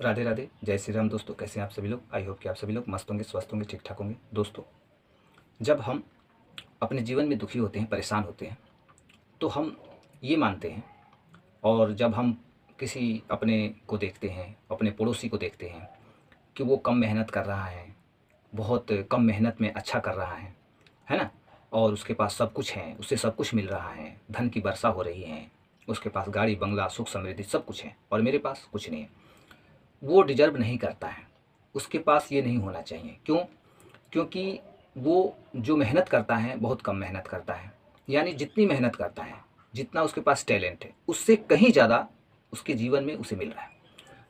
राधे राधे, जय श्री राम। दोस्तों, कैसे हैं आप सभी लोग? आई होप कि आप सभी लोग मस्त होंगे, स्वस्थ होंगे, ठीक ठाक होंगे। दोस्तों, जब हम अपने जीवन में दुखी होते हैं, परेशान होते हैं, तो हम ये मानते हैं, और जब हम किसी अपने को देखते हैं, अपने पड़ोसी को देखते हैं कि वो कम मेहनत कर रहा है, बहुत कम मेहनत में अच्छा कर रहा है ना? और उसके पास सब कुछ है, उसे सब कुछ मिल रहा है, धन की वर्षा हो रही है, उसके पास गाड़ी बंगला सुख समृद्धि सब कुछ है, और मेरे पास कुछ नहीं है। वो डिज़र्व नहीं करता है, उसके पास ये नहीं होना चाहिए। क्यों? क्योंकि वो जो मेहनत करता है बहुत कम मेहनत करता है, यानी जितनी मेहनत करता है, जितना उसके पास टैलेंट है, उससे कहीं ज़्यादा उसके जीवन में उसे मिल रहा है।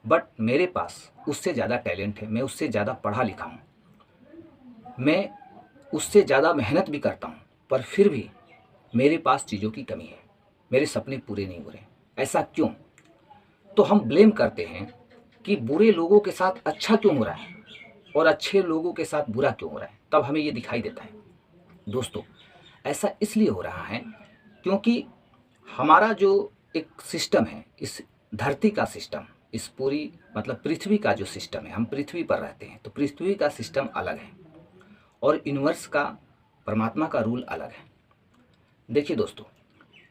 बट मेरे पास उससे ज़्यादा टैलेंट है, मैं उससे ज़्यादा पढ़ा लिखा हूँ, मैं उससे ज़्यादा मेहनत भी करता हूँ, पर फिर भी मेरे पास चीज़ों की कमी है, मेरे सपने पूरे नहीं हो रहे। ऐसा क्यों? तो हम ब्लेम करते हैं कि बुरे लोगों के साथ अच्छा क्यों हो रहा है और अच्छे लोगों के साथ बुरा क्यों हो रहा है। तब हमें ये दिखाई देता है। दोस्तों, ऐसा इसलिए हो रहा है क्योंकि हमारा जो एक सिस्टम है, इस धरती का सिस्टम, इस पूरी मतलब पृथ्वी का जो सिस्टम है, हम पृथ्वी पर रहते हैं, तो पृथ्वी का सिस्टम अलग है और यूनिवर्स का, परमात्मा का रूल अलग है। देखिए दोस्तों,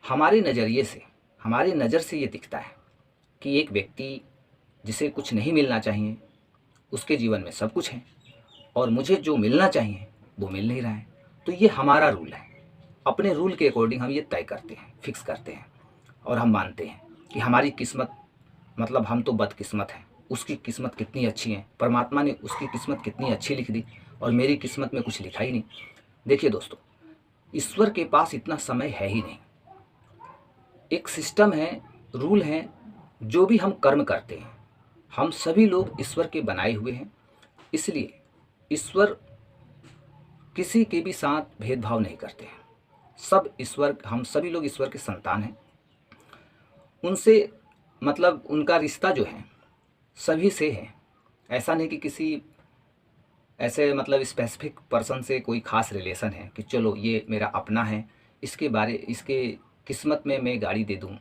हमारे नज़रिए से, हमारी नज़र से ये दिखता है कि एक व्यक्ति जिसे कुछ नहीं मिलना चाहिए, उसके जीवन में सब कुछ है, और मुझे जो मिलना चाहिए वो मिल नहीं रहा है। तो ये हमारा रूल है। अपने रूल के अकॉर्डिंग हम ये तय करते हैं, फिक्स करते हैं, और हम मानते हैं कि हमारी किस्मत, मतलब हम तो बदकिस्मत हैं, उसकी किस्मत कितनी अच्छी है, परमात्मा ने उसकी किस्मत कितनी अच्छी लिख दी और मेरी किस्मत में कुछ लिखा ही नहीं। देखिए दोस्तों, ईश्वर के पास इतना समय है ही नहीं। एक सिस्टम है, रूल है। जो भी हम कर्म करते हैं, हम सभी लोग ईश्वर के बनाए हुए हैं। इसलिए ईश्वर किसी के भी साथ भेदभाव नहीं करते हैं। सब ईश्वर, हम सभी लोग ईश्वर के संतान हैं। उनसे मतलब उनका रिश्ता जो है सभी से है। ऐसा नहीं कि किसी ऐसे मतलब स्पेसिफिक पर्सन से कोई खास रिलेशन है कि चलो ये मेरा अपना है, इसके किस्मत में मैं गाड़ी दे दूँ,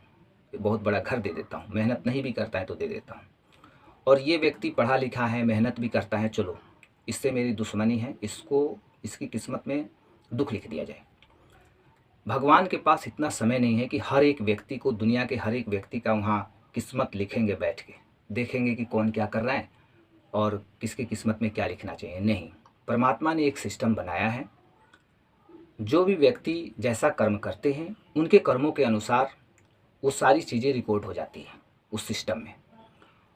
बहुत बड़ा घर दे देता हूँ, मेहनत नहीं भी करता है तो दे देता हूँ। और ये व्यक्ति पढ़ा लिखा है, मेहनत भी करता है, चलो इससे मेरी दुश्मनी है, इसको इसकी किस्मत में दुख लिख दिया जाए। भगवान के पास इतना समय नहीं है कि हर एक व्यक्ति को, दुनिया के हर एक व्यक्ति का वहाँ किस्मत लिखेंगे, बैठ के देखेंगे कि कौन क्या कर रहा है और किसकी किस्मत में क्या लिखना चाहिए। नहीं, परमात्मा ने एक सिस्टम बनाया है। जो भी व्यक्ति जैसा कर्म करते हैं, उनके कर्मों के अनुसार वो सारी चीज़ें रिकॉर्ड हो जाती हैं उस सिस्टम में,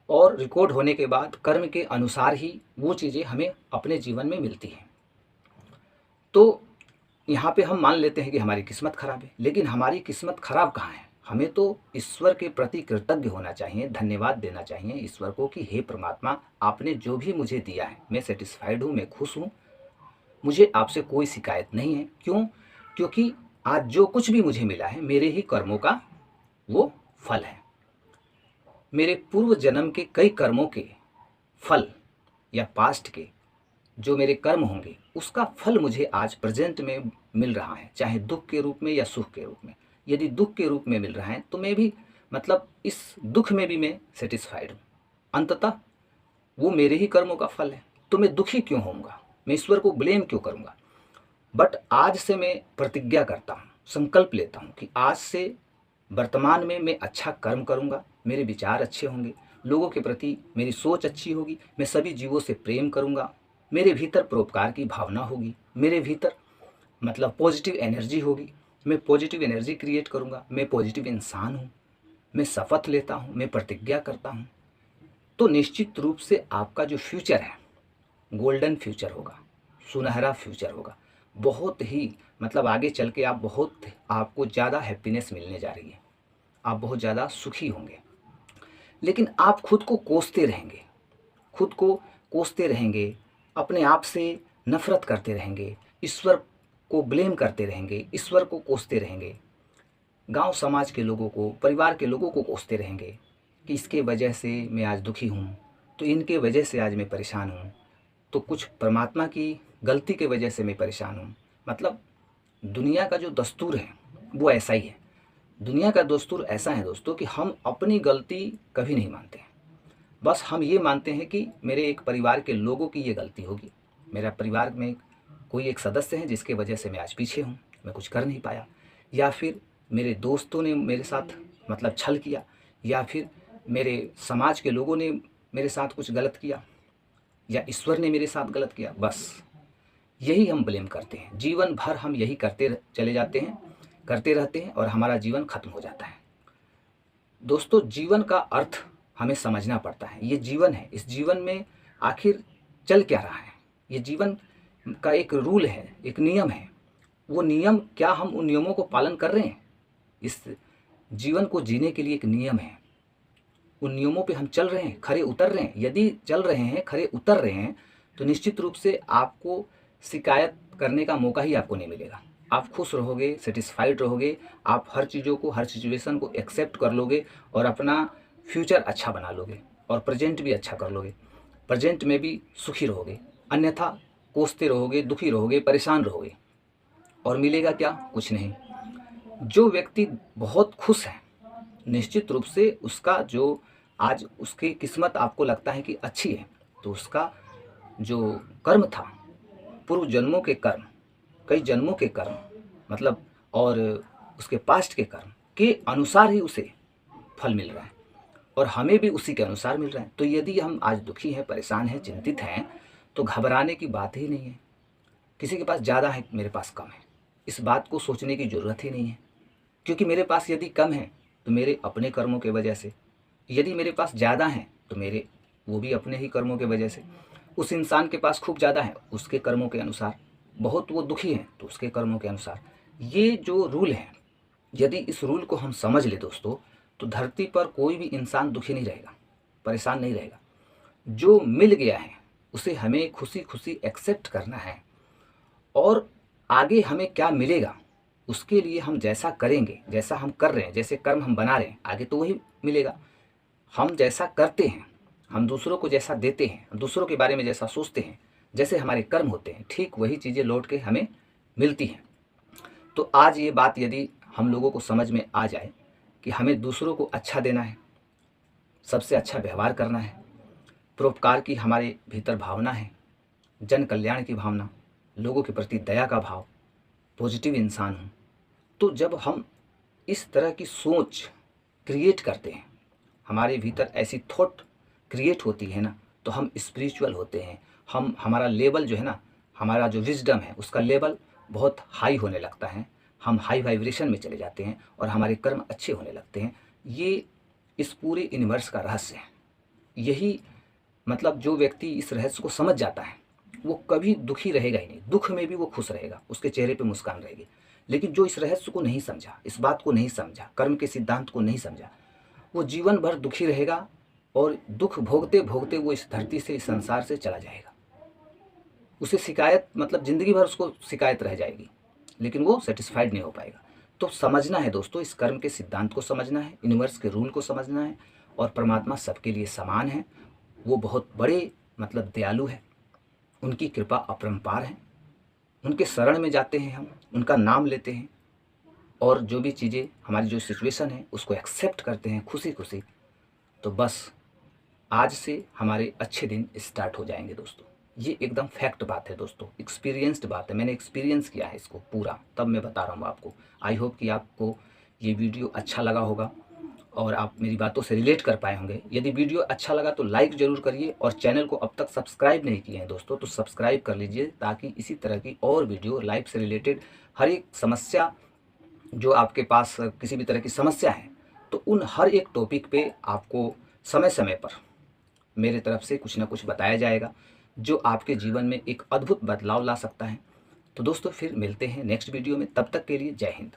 और रिकॉर्ड होने के बाद कर्म के अनुसार ही वो चीज़ें हमें अपने जीवन में मिलती हैं। तो यहाँ पे हम मान लेते हैं कि हमारी किस्मत खराब है, लेकिन हमारी किस्मत खराब कहाँ है? हमें तो ईश्वर के प्रति कृतज्ञ होना चाहिए, धन्यवाद देना चाहिए ईश्वर को कि हे परमात्मा, आपने जो भी मुझे दिया है मैं सेटिस्फाइड हूँ, मैं खुश हूँ, मुझे आपसे कोई शिकायत नहीं है। क्यों? क्योंकि आज जो कुछ भी मुझे मिला है मेरे ही कर्मों का वो फल है। मेरे पूर्व जन्म के कई कर्मों के फल, या पास्ट के जो मेरे कर्म होंगे, उसका फल मुझे आज प्रेजेंट में मिल रहा है, चाहे दुख के रूप में या सुख के रूप में। यदि दुख के रूप में मिल रहा है तो मैं भी, मतलब इस दुख में भी मैं सेटिस्फाइड हूँ। अंततः वो मेरे ही कर्मों का फल है, तो मैं दुखी क्यों होऊंगा? मैं ईश्वर को ब्लेम क्यों करूँगा? बट आज से मैं प्रतिज्ञा करता हूँ, संकल्प लेता हूँ कि आज से वर्तमान में मैं अच्छा कर्म करूँगा, मेरे विचार अच्छे होंगे, लोगों के प्रति मेरी सोच अच्छी होगी, मैं सभी जीवों से प्रेम करूँगा, मेरे भीतर परोपकार की भावना होगी, मेरे भीतर मतलब पॉजिटिव एनर्जी होगी, मैं पॉजिटिव एनर्जी क्रिएट करूँगा, मैं पॉजिटिव इंसान हूँ, मैं शपथ लेता हूँ, मैं प्रतिज्ञा करता हूँ। तो निश्चित रूप से आपका जो फ्यूचर है गोल्डन फ्यूचर होगा, सुनहरा फ्यूचर होगा। बहुत ही मतलब आगे चल के आप बहुत, आपको ज़्यादा हैप्पीनेस मिलने जा रही है, आप बहुत ज़्यादा सुखी होंगे। लेकिन आप खुद को कोसते रहेंगे, खुद को कोसते रहेंगे, अपने आप से नफरत करते रहेंगे, ईश्वर को ब्लेम करते रहेंगे, ईश्वर को कोसते रहेंगे, गांव समाज के लोगों को, परिवार के लोगों को कोसते रहेंगे कि इसके वजह से मैं आज दुखी हूँ, तो इनके वजह से आज मैं परेशान हूँ, तो कुछ परमात्मा की गलती के वजह से मैं परेशान हूँ। मतलब दुनिया का जो दस्तूर है वो ऐसा ही है। दुनिया का दस्तूर ऐसा है दोस्तों कि हम अपनी गलती कभी नहीं मानते हैं। बस हम ये मानते हैं कि मेरे एक परिवार के लोगों की ये गलती होगी, मेरा परिवार में कोई एक सदस्य है जिसके वजह से मैं आज पीछे हूँ, मैं कुछ कर नहीं पाया, या फिर मेरे दोस्तों ने मेरे साथ मतलब छल किया, या फिर मेरे समाज के लोगों ने मेरे साथ कुछ गलत किया, या ईश्वर ने मेरे साथ गलत किया। बस यही हम ब्लेम करते हैं, जीवन भर हम यही चले जाते हैं, करते रहते हैं और हमारा जीवन खत्म हो जाता है। दोस्तों, जीवन का अर्थ हमें समझना पड़ता है। ये जीवन है, इस जीवन में आखिर चल क्या रहा है, ये जीवन का एक रूल है, एक नियम है। वो नियम, क्या हम उन नियमों को पालन कर रहे हैं? इस जीवन को जीने के लिए एक नियम है, उन नियमों पे हम चल रहे हैं, खरे उतर रहे हैं? यदि चल रहे हैं, खरे उतर रहे हैं, तो निश्चित रूप से आपको शिकायत करने का मौका ही आपको नहीं मिलेगा। आप खुश रहोगे, सेटिस्फाइड रहोगे, आप हर चीज़ों को, हर सिचुएशन को एक्सेप्ट कर लोगे और अपना फ्यूचर अच्छा बना लोगे और प्रेजेंट भी अच्छा कर लोगे, प्रेजेंट में भी सुखी रहोगे। अन्यथा कोसते रहोगे, दुखी रहोगे, परेशान रहोगे, और मिलेगा क्या? कुछ नहीं। जो व्यक्ति बहुत खुश है, निश्चित रूप से उसका जो आज उसकी किस्मत आपको लगता है कि अच्छी है, तो उसका जो कर्म था, पूर्व जन्मों के कर्म, कई जन्मों के कर्म, मतलब और उसके पास्ट के कर्म के अनुसार ही उसे फल मिल रहा है, और हमें भी उसी के अनुसार मिल रहा है। तो यदि हम आज दुखी हैं, परेशान हैं, चिंतित हैं, तो घबराने की बात ही नहीं है। किसी के पास ज़्यादा है, मेरे पास कम है, इस बात को सोचने की ज़रूरत ही नहीं है, क्योंकि मेरे पास यदि कम है तो मेरे अपने कर्मों के वजह से, यदि मेरे पास ज़्यादा है तो मेरे वो भी अपने ही कर्मों के वजह से। उस इंसान के पास खूब ज़्यादा है, उसके कर्मों के अनुसार, बहुत वो दुखी है तो उसके कर्मों के अनुसार। ये जो रूल है, यदि इस रूल को हम समझ ले दोस्तों, तो धरती पर कोई भी इंसान दुखी नहीं रहेगा, परेशान नहीं रहेगा। जो मिल गया है उसे हमें खुशी खुशी एक्सेप्ट करना है, और आगे हमें क्या मिलेगा उसके लिए हम जैसा करेंगे, जैसा हम कर रहे हैं, जैसे कर्म हम बना रहे हैं, आगे तो वही मिलेगा। हम जैसा करते हैं, हम दूसरों को जैसा देते हैं, दूसरों के बारे में जैसा सोचते हैं, जैसे हमारे कर्म होते हैं, ठीक वही चीज़ें लौट के हमें मिलती हैं। तो आज ये बात यदि हम लोगों को समझ में आ जाए कि हमें दूसरों को अच्छा देना है, सबसे अच्छा व्यवहार करना है, परोपकार की हमारे भीतर भावना है, जन कल्याण की भावना, लोगों के प्रति दया का भाव, पॉजिटिव इंसान हूँ, तो जब हम इस तरह की सोच क्रिएट करते हैं, हमारे भीतर ऐसी थॉट क्रिएट होती है ना, तो हम स्पिरिचुअल होते हैं। हमारा लेवल जो है ना, हमारा जो विजडम है उसका लेवल बहुत हाई होने लगता है, हम हाई वाइब्रेशन में चले जाते हैं और हमारे कर्म अच्छे होने लगते हैं। ये इस पूरे यूनिवर्स का रहस्य है। यही मतलब जो व्यक्ति इस रहस्य को समझ जाता है वो कभी दुखी रहेगा ही नहीं, दुख में भी वो खुश रहेगा, उसके चेहरे पे मुस्कान रहेगी। लेकिन जो इस रहस्य को नहीं समझा, इस बात को नहीं समझा, कर्म के सिद्धांत को नहीं समझा, वो जीवन भर दुखी रहेगा और दुख भोगते भोगते वो इस धरती से, इस संसार से चला जाएगा। उसे शिकायत, मतलब ज़िंदगी भर उसको शिकायत रह जाएगी, लेकिन वो सेटिस्फाइड नहीं हो पाएगा। तो समझना है दोस्तों, इस कर्म के सिद्धांत को समझना है, यूनिवर्स के रूल को समझना है, और परमात्मा सबके लिए समान है। वो बहुत बड़े मतलब दयालु है, उनकी कृपा अपरंपार है। उनके शरण में जाते हैं हम, उनका नाम लेते हैं, और जो भी चीज़ें, हमारी जो सिचुएशन है उसको एक्सेप्ट करते हैं खुशी खुशी, तो बस आज से हमारे अच्छे दिन स्टार्ट हो जाएंगे दोस्तों। ये एकदम फैक्ट बात है दोस्तों, एक्सपीरियंस्ड बात है, मैंने एक्सपीरियंस किया है इसको पूरा, तब मैं बता रहा हूँ आपको। आई होप कि आपको ये वीडियो अच्छा लगा होगा और आप मेरी बातों से रिलेट कर पाए होंगे। यदि वीडियो अच्छा लगा तो लाइक ज़रूर करिए, और चैनल को अब तक सब्सक्राइब नहीं किए हैं दोस्तों तो सब्सक्राइब कर लीजिए, ताकि इसी तरह की और वीडियो, लाइफ से रिलेटेड हर एक समस्या, जो आपके पास किसी भी तरह की समस्या है, तो उन हर एक टॉपिक पे आपको समय समय पर मेरे तरफ से कुछ ना कुछ बताया जाएगा, जो आपके जीवन में एक अद्भुत बदलाव ला सकता है। तो दोस्तों फिर मिलते हैं नेक्स्ट वीडियो में, तब तक के लिए जय हिंद।